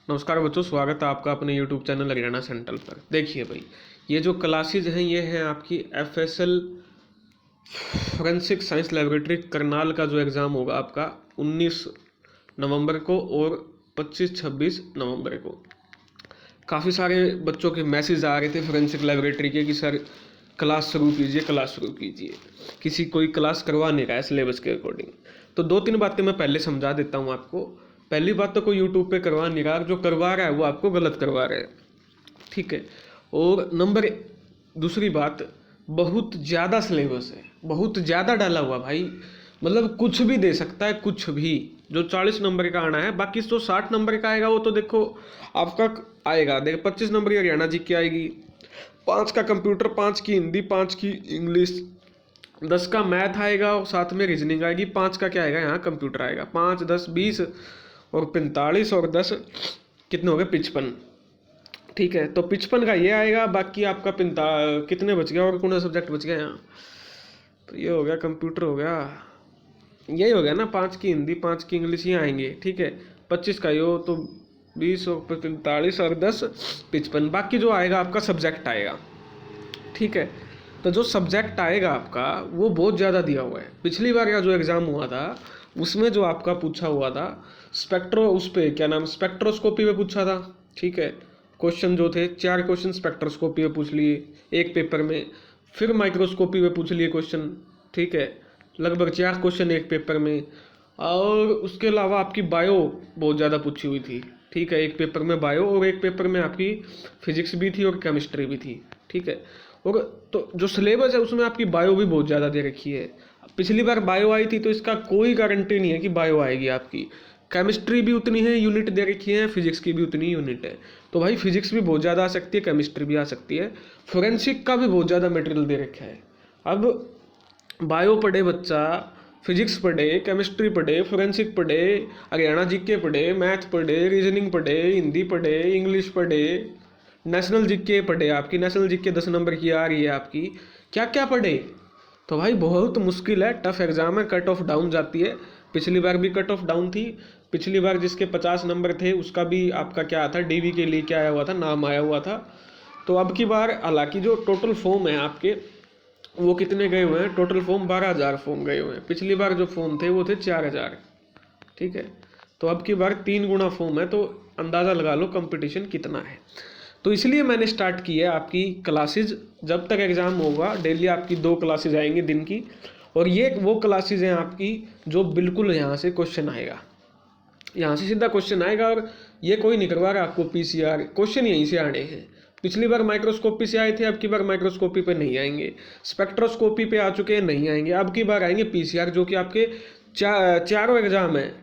नमस्कार बच्चों, स्वागत है आपका अपने YouTube चैनल हरियाणा सेंट्रल पर। देखिए भाई, ये जो क्लासेज हैं ये हैं आपकी FSL forensic science laboratory Karnal का जो एग्ज़ाम होगा आपका 19 नवंबर को और 25-26 नवंबर को। काफ़ी सारे बच्चों के मैसेज आ रहे थे फोरेंसिक लेबोरेटरी के कि सर क्लास शुरू कीजिए, क्लास शुरू कीजिए। किसी कोई क्लास करवा नहीं रहा है सिलेबस के अकॉर्डिंग। तो दो तीन बातें मैं पहले समझा देता हूँ आपको। पहली बात तो कोई यूट्यूब पे करवा नहीं रहा, जो करवा रहा है वो आपको गलत करवा रहा है, ठीक है। और दूसरी बात, बहुत ज़्यादा सिलेबस है, बहुत ज़्यादा डाला हुआ भाई, मतलब कुछ भी दे सकता है, कुछ भी। जो 40 नंबर का आना है, बाकी जो 60 नंबर का आएगा वो तो देखो आपका आएगा। देखो 25 नंबर की हरियाणा जी की आएगी, 5 का कंप्यूटर, 5 की हिंदी, 5 की इंग्लिश, 10 का मैथ आएगा और साथ में रीजनिंग आएगी। 5 का क्या आएगा, यहाँ कंप्यूटर आएगा। 5, 10, 20 और 45 और 10 कितने हो गए, 55, ठीक है। तो 55 का ये आएगा। बाकी आपका कितने बच गया और कौन सा सब्जेक्ट बच गया यहाँ, तो ये हो गया कंप्यूटर, हो गया यही हो गया ना। 5 की हिंदी, 5 की इंग्लिश ये आएंगे, ठीक है। 25 का यो तो 20 और 45 और 10 55। बाकी जो आएगा आपका सब्जेक्ट आएगा, ठीक है। तो जो सब्जेक्ट आएगा आपका वो बहुत ज़्यादा दिया हुआ है। पिछली बार का जो एग्ज़ाम हुआ था उसमें जो आपका पूछा हुआ था स्पेक्ट्रोस्कोपी में पूछा था, ठीक है। क्वेश्चन जो थे 4 क्वेश्चन स्पेक्ट्रोस्कोपी में पूछ लिए एक पेपर में, फिर माइक्रोस्कोपी में पूछ लिए क्वेश्चन, ठीक है। लगभग 4 क्वेश्चन एक पेपर में। और उसके अलावा आपकी बायो बहुत ज़्यादा पूछी हुई थी, ठीक है। एक पेपर में बायो और एक पेपर में आपकी फिजिक्स भी थी और केमिस्ट्री भी थी, ठीक है। और तो जो सिलेबस है उसमें आपकी बायो भी बहुत ज़्यादा दे रखी है। पिछली बार बायो आई थी तो इसका कोई गारंटी नहीं है कि बायो आएगी आपकी। केमिस्ट्री भी उतनी है यूनिट दे रखी है, फिजिक्स की भी उतनी यूनिट है। तो भाई फिजिक्स भी बहुत ज़्यादा आ सकती है, केमिस्ट्री भी आ सकती है। फोरेंसिक का भी बहुत ज़्यादा मटेरियल दे रखा है। अब बायो पढ़े बच्चा, फिजिक्स पढ़े, केमिस्ट्री पढ़े, फोरेंसिक पढ़े, हरियाणा जीके पढ़े, मैथ पढ़े, रीजनिंग पढ़े, हिंदी पढ़े, इंग्लिश पढ़े, नेशनल जीके पढ़े। आपकी नेशनल जीके 10 नंबर की आ रही है आपकी, क्या क्या पढ़े। तो भाई बहुत मुश्किल है, टफ एग्जाम है, कट ऑफ डाउन जाती है। पिछली बार भी कट ऑफ डाउन थी। पिछली बार जिसके 50 नंबर थे उसका भी आपका क्या था, डीवी के लिए क्या आया हुआ था, नाम आया हुआ था। तो अब की बार हालांकि जो टोटल फॉर्म है आपके वो कितने गए हुए हैं, टोटल फॉर्म 12,000 फॉर्म गए हुए हैं। पिछली बार जो फॉर्म थे वो थे 4,000, ठीक है। तो अब की बार 3 गुना फॉर्म है, तो अंदाज़ा लगा लो कंपटीशन कितना है। तो इसलिए मैंने स्टार्ट की है आपकी क्लासेज। जब तक एग्ज़ाम होगा डेली आपकी 2 क्लासेज आएंगी दिन की। और ये वो क्लासेज हैं आपकी जो बिल्कुल यहाँ से क्वेश्चन आएगा, यहाँ से सीधा क्वेश्चन आएगा। और ये कोई नहीं करवा रहा आपको PCR, क्वेश्चन यहीं से आने हैं। पिछली बार माइक्रोस्कोपी से आए थे, अब की बार माइक्रोस्कोपी पे नहीं आएंगे। स्पेक्ट्रोस्कोपी पे आ चुके हैं, नहीं आएंगे। अब की बार आएंगे PCR, जो कि आपके चारों एग्जाम है,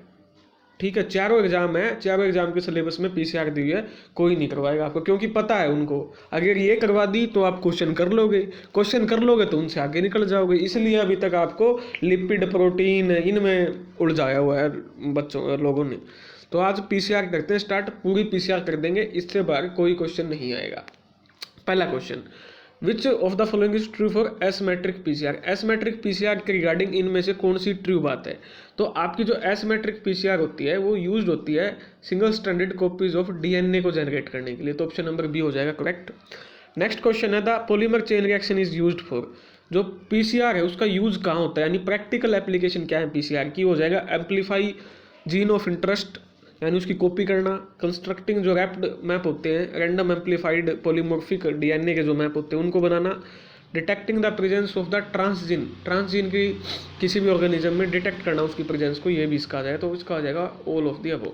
ठीक है। चारों एग्जाम है, चारों एग्जाम के सिलेबस में PCR दी हुई है। कोई नहीं करवाएगा आपको, क्योंकि पता है उनको अगर ये करवा दी तो आप क्वेश्चन कर लोगे, क्वेश्चन कर लोगे तो उनसे आगे निकल जाओगे। इसलिए अभी तक आपको लिपिड, प्रोटीन इनमें उलझाया हुआ है बच्चों लोगों ने। तो आज PCR करते हैं स्टार्ट, पूरी PCR कर देंगे, इससे बाहर कोई क्वेश्चन नहीं आएगा। पहला question, which of the following is true for asymmetric PCR। Asymmetric PCR के रिगार्डिंग इनमें से कौन सी ट्रू बात है। तो आपकी जो एसमेट्रिक PCR होती है वो यूज होती है single standard copies of DNA को जनरेट करने के लिए। तो ऑप्शन नंबर बी हो जाएगा करेक्ट। नेक्स्ट क्वेश्चन है, the polymer chain reaction is used for. जो PCR है उसका यूज कहाँ होता है, यानी प्रैक्टिकल एप्लीकेशन क्या है PCR की, हो जाएगा एम्पलीफाई जीन ऑफ इंटरेस्ट, यानी उसकी कॉपी करना। कंस्ट्रक्टिंग जो रैप्ड मैप होते हैं, रैंडम एम्पलीफाइड पॉलीमॉर्फिक DNA के जो मैप होते हैं उनको बनाना। Detecting the presence of the transgene की किसी भी ऑर्गेनिज्म में डिटेक्ट करना उसकी प्रेजेंस को, ये भी इसका आ जाएगा। तो इसका आ जाएगा all of the above.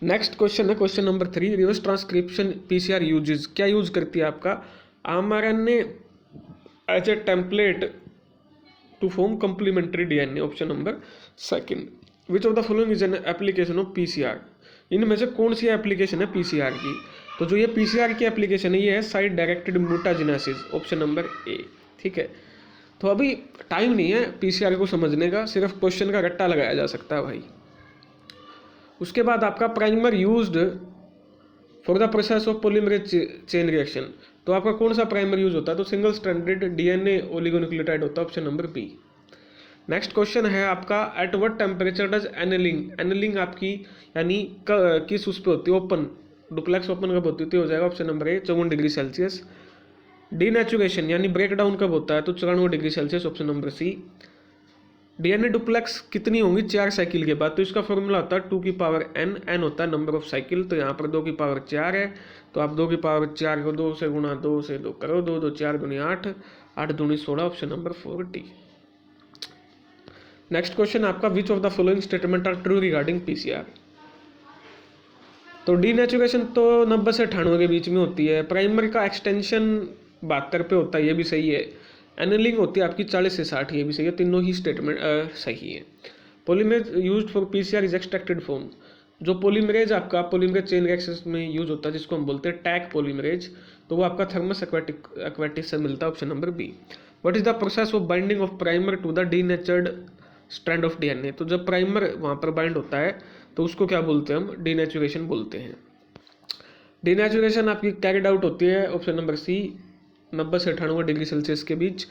Next question है question number 3, reverse transcription PCR uses. क्या यूज करती है आपका mRNA as a template to form complementary DNA। Option number second. Which of the following is an application of PCR। इनमें से कौन सी application है PCR की। तो जो ये PCR की एप्लीकेशन है ये है side directed mutagenesis, option number ए, ठीक है। तो अभी टाइम नहीं है PCR को समझने का, सिर्फ क्वेश्चन का रट्टा लगाया जा सकता है भाई। उसके बाद आपका primer used for the process of polymerase chain reaction. तो आपका कौन सा प्राइमर यूज होता है, तो सिंगल स्ट्रैंडेड DNA ओलिगोन्यूक्लियोटाइड होता है, option number B. Next question है आपका, at what temperature does annealing आपकी यानी किस उस पे होती है, ओपन डुप्लेक्स ओपन कब होती है, हो जाएगा option number A 54 degree Celsius. Denaturation यानी ब्रेक डाउन कब होता है, तो 94 degree Celsius, option number C. DNA duplex कितनी होंगी, 4 साइकिल के बाद, तो इसका फॉर्मूला होता है 2 की पावर n होता है नंबर ऑफ साइकिल, तो यहाँ पर 2 की पावर 4 है, तो आप 2 की पावर 4 को 2 से गुणा 2 से 2 करो, 2 2 4 दूनी 8, 8 दूनी 16, option number 4 D. Next question आपका, which of the following statement are true regarding PCR. तो डीनेचुरेशन तो 90 से 98 के बीच में होती है, प्राइमर का एक्सटेंशन 72 पे होता है, ये भी सही है। एनेलिंग होती है आपकी 40 से 60, ये भी सही है, तीनों ही स्टेटमेंट सही है। Polymerase used for PCR is extracted from, जो पॉलीमरेज आपका पॉलीमरेज चेन रिएक्शंस में यूज होता है जिसको हम बोलते हैं टैग पॉलीमरेज, तो वो आपका थर्मस एक्वेटिक से मिलता है, option number B. What is the process of binding of primer to the denatured strand of DNA, तो जब प्राइमर वहाँ पर बाइंड होता है तो उसको क्या बोलते हैं, हम डीनेचुरेशन बोलते हैं। डीनेचुरेशन आपकी कैरिड आउट होती है, ऑप्शन नंबर सी 90 से 98 डिग्री सेल्सियस के बीच।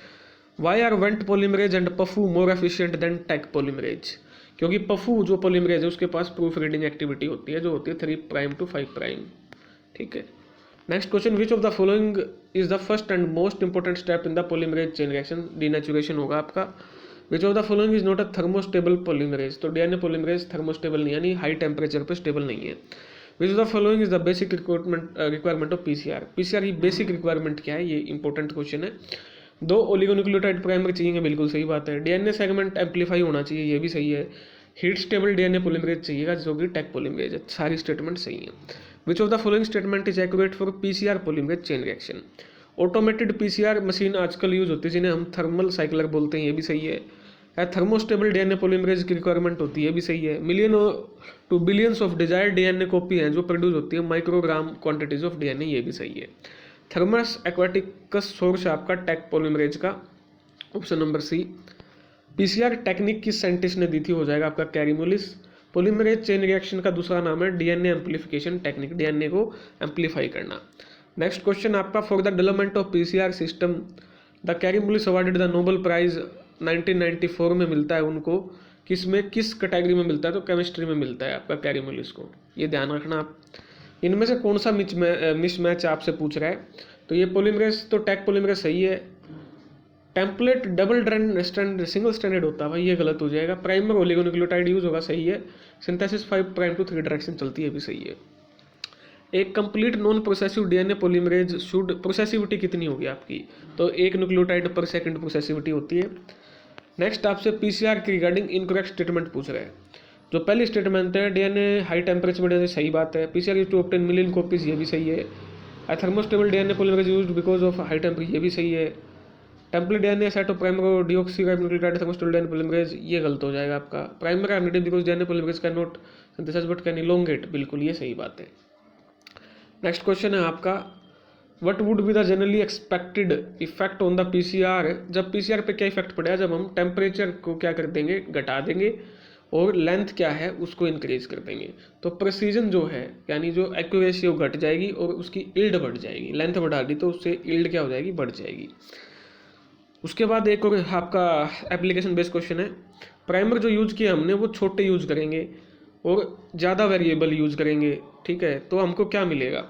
Why are vent polymerase and pfu more efficient than taq polymerase, क्योंकि पफू जो पॉलीमरेज है उसके पास प्रूफ रीडिंग एक्टिविटी होती है जो होती है 3' to 5'। ठीक है। Next question, which of the following is the first and most important step in the polymerase chain reaction, denaturation होगा आपका। Which of the following is not a thermostable polymerase, तो डीएनए पॉलीमरेज थर्मोस्टेबल नहीं यानी high temperature पर stable नहीं है। विच of the following is the basic requirement of PCR, PCR की basic requirement क्या है, ये इंपॉर्टेंट क्वेश्चन है। 2 ओलिगोन्यूक्लियोटाइड प्राइमर चाहिए, बिल्कुल सही बात है। डीएनए सेगमेंट एम्पलीफाई होना चाहिए, ये भी सही है। हीट स्टेबल डीएनए पॉलीमरेज चाहिएगा जो कि टैग पॉलीमरेज है, सारी स्टेटमेंट सही है। विच of the following statement is accurate for PCR polymerase chain reaction, automated PCR machine आजकल यूज होती है जिन्हें हम थर्मल साइक्लर बोलते हैं, ये भी सही है। थर्मोस्टेबल डीएनए पॉलीमरेज की रिक्वायरमेंट होती है, ये भी सही है। Million to billions of desired DNA copy हैं जो प्रोड्यूस होती है माइक्रोग्राम क्वांटिटीज ऑफ डीएनए, ये भी सही है। थर्मस एक्वाटिकस सोर्स है आपका टैग पॉलीमरेज का, option number C. PCR technique किस साइंटिस्ट ने दी थी, हो जाएगा आपका कैरीमोलिस। पॉलीमरेज चेन रिएक्शन का दूसरा नाम है डीएनए एम्पलीफिकेशन टेक्निक, डीएनए को एम्पलीफाई करना। नेक्स्ट क्वेश्चन आपका, for the development of PCR system the Kary Mullis awarded the Nobel prize 1994 में मिलता है उनको, किसमें किस कैटेगरी में मिलता है, तो केमिस्ट्री में मिलता है आपका कैरीमोलिस को, ये ध्यान रखना आप। इनमें से कौन सा मिसमैच आपसे पूछ रहा है, तो ये पॉलीमरेज तो टैग पॉलीमरेज सही है। Template double strand single stranded होता है भाई, ये गलत हो जाएगा। प्राइमर ओलिगोन्यूक्लियोटाइड यूज होगा, सही है। सिंथेसिस 5' to 3 डायरेक्शन चलती है, भी सही है। एक complete non processive DNA polymerase should, processivity कितनी होगी आपकी, तो 1 न्यूक्लियोटाइड पर सेकंड प्रोसेसिविटी होती है। नेक्स्ट आपसे पीसीआर की रिगार्डिंग इनकरेक्ट स्टेटमेंट पूछ रहे हैं। जो पहली स्टेटमेंट है डीएनए हाई टेम्परेचर में, सही बात है। PCR use to obtain million copies, ये भी सही है। Thermostable DNA polymerase used because of high temperature, ये भी सही है। Template DNA set of primer deoxyribonucleotide thermostable DNA polymerase, ये गलत हो जाएगा आपका। Primer are needed because DNA polymerase can not synthesise but can elongate, बिल्कुल ये सही बात है। नेक्स्ट क्वेश्चन है आपका, what would be the generally expected effect on the PCR, जब पीसीआर पे क्या इफेक्ट पड़ेगा, जब हम टेम्परेचर को क्या कर देंगे, घटा देंगे, और लेंथ क्या है उसको इंक्रीज कर देंगे। तो प्रेसिजन जो है यानी जो एक्यूरेसी वो घट जाएगी और उसकी इल्ड बढ़ जाएगी। लेंथ बढ़ा दी तो उससे इल्ड क्या हो जाएगी, बढ़ जाएगी। उसके बाद एक और आपका एप्लीकेशन बेस्ड क्वेश्चन है, प्राइमर जो यूज किया हमने वो छोटे यूज करेंगे और ज़्यादा वेरिएबल यूज करेंगे, ठीक है, तो हमको क्या मिलेगा,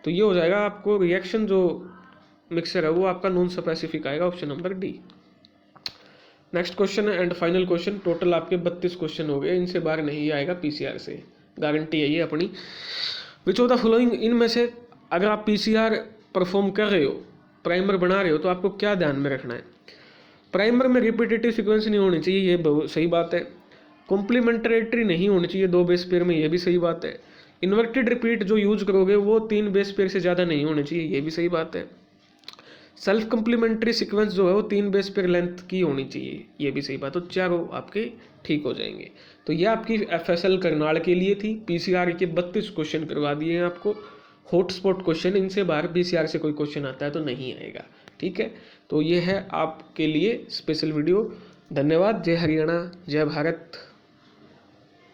तो ये हो जाएगा आपको रिएक्शन जो मिक्सर है वो आपका नॉन स्पेसिफिक आएगा, option number D. Next question है एंड फाइनल क्वेश्चन, टोटल आपके 32 क्वेश्चन हो गए, इनसे बाहर नहीं आएगा पीसीआर से, गारंटी है ये अपनी। विच ऑफ द फॉलोइंग, इनमें से अगर आप पीसीआर परफॉर्म कर रहे हो, प्राइमर बना रहे हो, तो आपको क्या ध्यान में रखना है। प्राइमर में रिपीटेटिव सीक्वेंस नहीं होनी चाहिए, ये सही बात है। कॉम्प्लीमेंट्रेटरी नहीं होनी चाहिए 2 बेस पेयर में, ये भी सही बात है। इन्वर्टेड रिपीट जो यूज करोगे वो 3 बेस पेयर से ज़्यादा नहीं होने चाहिए, ये भी सही बात है। सेल्फ कम्प्लीमेंट्री सीक्वेंस जो है वो 3 बेस पेयर लेंथ की होनी चाहिए, ये भी सही बात है। तो चारों आपके ठीक हो जाएंगे। तो ये आपकी एफएसएल करनाल के लिए थी। पीसीआर के 32 क्वेश्चन करवा दिए हैं आपको, हॉटस्पॉट क्वेश्चन, इनसे बाहर पीसीआर से कोई क्वेश्चन आता है तो नहीं आएगा, ठीक है। तो ये है आपके लिए स्पेशल वीडियो। धन्यवाद। जय हरियाणा, जय भारत।